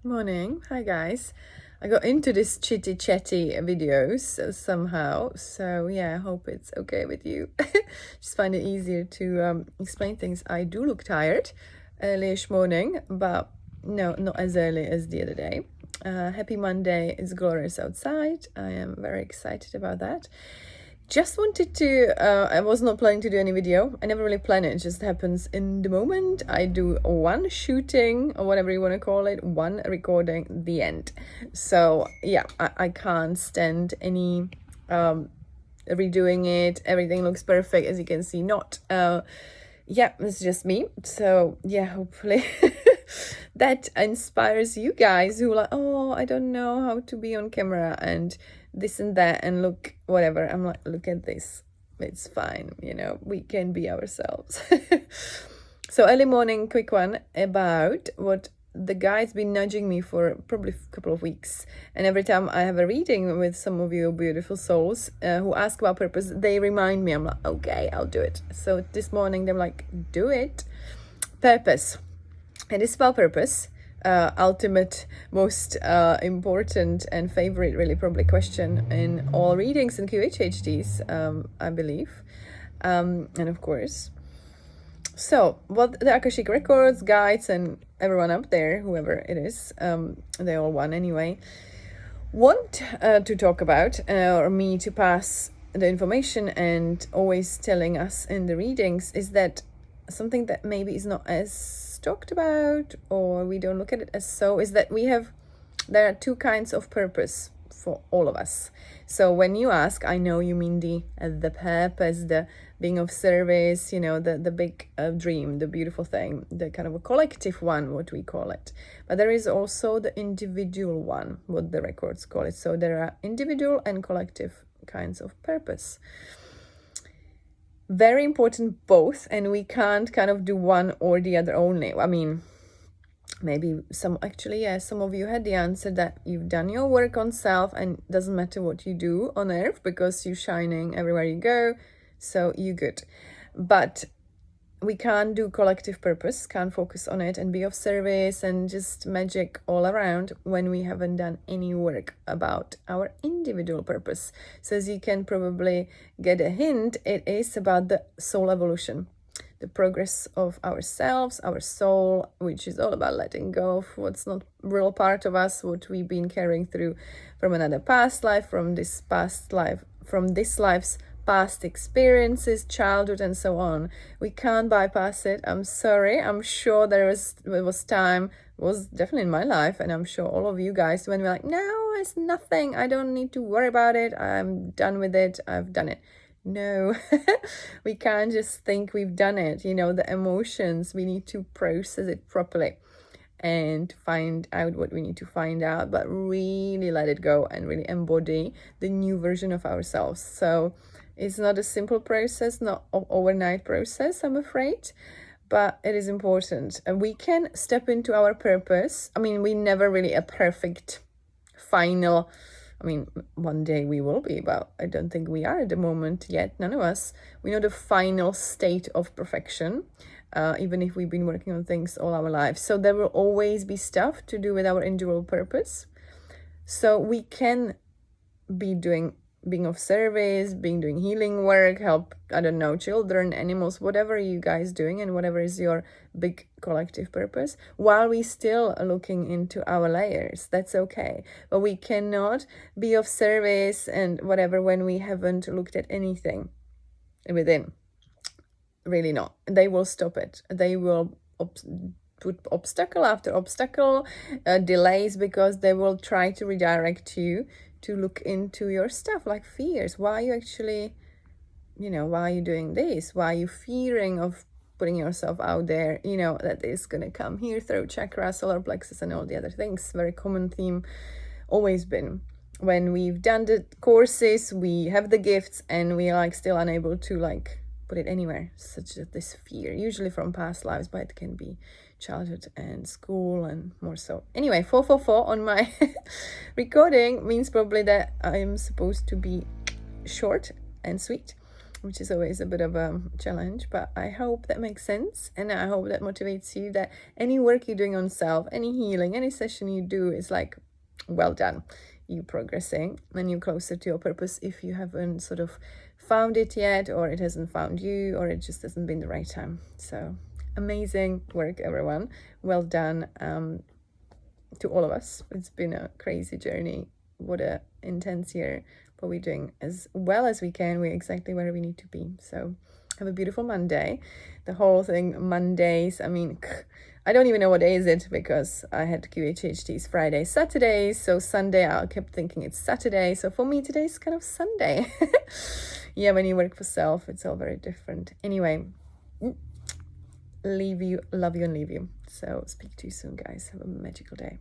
Morning. Hi guys. I got into this chitty chatty videos somehow, so yeah, I hope it's okay with you. Just find it easier to explain things. I do look tired, early-ish morning, but no, not as early as the other day. Happy Monday. It's glorious outside. I am very excited about that. Just wanted to, I was not planning to do any video. I never really plan it. It just happens in the moment. I do one shooting or whatever you want to call it, one recording, the end. So yeah, I can't stand any redoing it. Everything looks perfect, as you can see. Not, yeah, it's just me. So yeah, hopefully that inspires you guys who are like, oh, I don't know how to be on camera and this and that and look whatever. I'm like, look at this, it's fine, we can be ourselves. So early morning quick one about what the guy's been nudging me for probably a couple of weeks, and every time I have a reading with some of you beautiful souls who ask about purpose, they remind me. I'm like, okay, I'll do it. So this morning they're like, do it. Purpose. It is about purpose. Ultimate, most important and favorite, really, probably question in all readings and QHHDs, I believe. And of course, so what the Akashic Records, guides, and everyone up there, whoever it is, they all one anyway, want to talk about, or me to pass the information and always telling us in the readings, is that something that maybe is not as talked about, or we don't look at it as so, is that there are two kinds of purpose for all of us. So when you ask, I know you mean the purpose, the being of service, the big dream, the beautiful thing, the kind of a collective one, what we call it. But there is also the individual one, what the records call it. So there are individual and collective kinds of purpose. Very important both, and we can't kind of do one or the other only. I mean, maybe some of you had the answer that you've done your work on self and it doesn't matter what you do on earth because you're shining everywhere you go, so you're good. But we can't do collective purpose, can't focus on it and be of service and just magic all around when we haven't done any work about our individual purpose. So as you can probably get a hint, it is about the soul evolution, the progress of ourselves, our soul, which is all about letting go of what's not real part of us, what we've been carrying through from another past life, from this life's past experiences, childhood, and so on. We can't bypass it. I'm sorry. I'm sure there was time, was definitely in my life, and I'm sure all of you guys, when we're like, no, it's nothing, I don't need to worry about it, I'm done with it, I've done it. No, we can't just think we've done it. The emotions, we need to process it properly and find out what we need to find out, but really let it go and really embody the new version of ourselves. So it's not a simple process, not an overnight process, I'm afraid, but it is important. And we can step into our purpose. I mean, we never really a perfect final. I mean, one day we will be, but I don't think we are at the moment yet. None of us. We know the final state of perfection, even if we've been working on things all our lives. So there will always be stuff to do with our individual purpose. So we can be being of service, doing healing work, help, I don't know, children, animals, whatever you guys doing and whatever is your big collective purpose, while we still looking into our layers. That's okay. But we cannot be of service and whatever when we haven't looked at anything within. Really not. They will stop it. They will put obstacle after obstacle, delays, because they will try to redirect you to look into your stuff, like fears. Why are you actually, why are you doing this? Why are you fearing of putting yourself out there? That is going to come here, throat chakra, solar plexus, and all the other things. Very common theme, always been. When we've done the courses, we have the gifts, and we are still unable to put it anywhere, such as this fear, usually from past lives, but it can be childhood and school and more so. Anyway, 444 on my recording means probably that I'm supposed to be short and sweet, which is always a bit of a challenge, but I hope that makes sense, and I hope that motivates you, that any work you're doing on self, any healing, any session you do is like, well done, you're progressing and you're closer to your purpose if you haven't sort of found it yet, or it hasn't found you, or it just hasn't been the right time. So amazing work, everyone. Well done to all of us. It's been a crazy journey. What a intense year, but we're doing as well as we can. We're exactly where we need to be. So have a beautiful Monday. The whole thing, Mondays, I mean, I don't even know what day is it, because I had QHHTs Friday, Saturday, so Sunday I kept thinking it's Saturday. So for me today's kind of Sunday. Yeah, when you work for self, it's all very different. Anyway, leave you, love you, and leave you. So speak to you soon, guys. Have a magical day.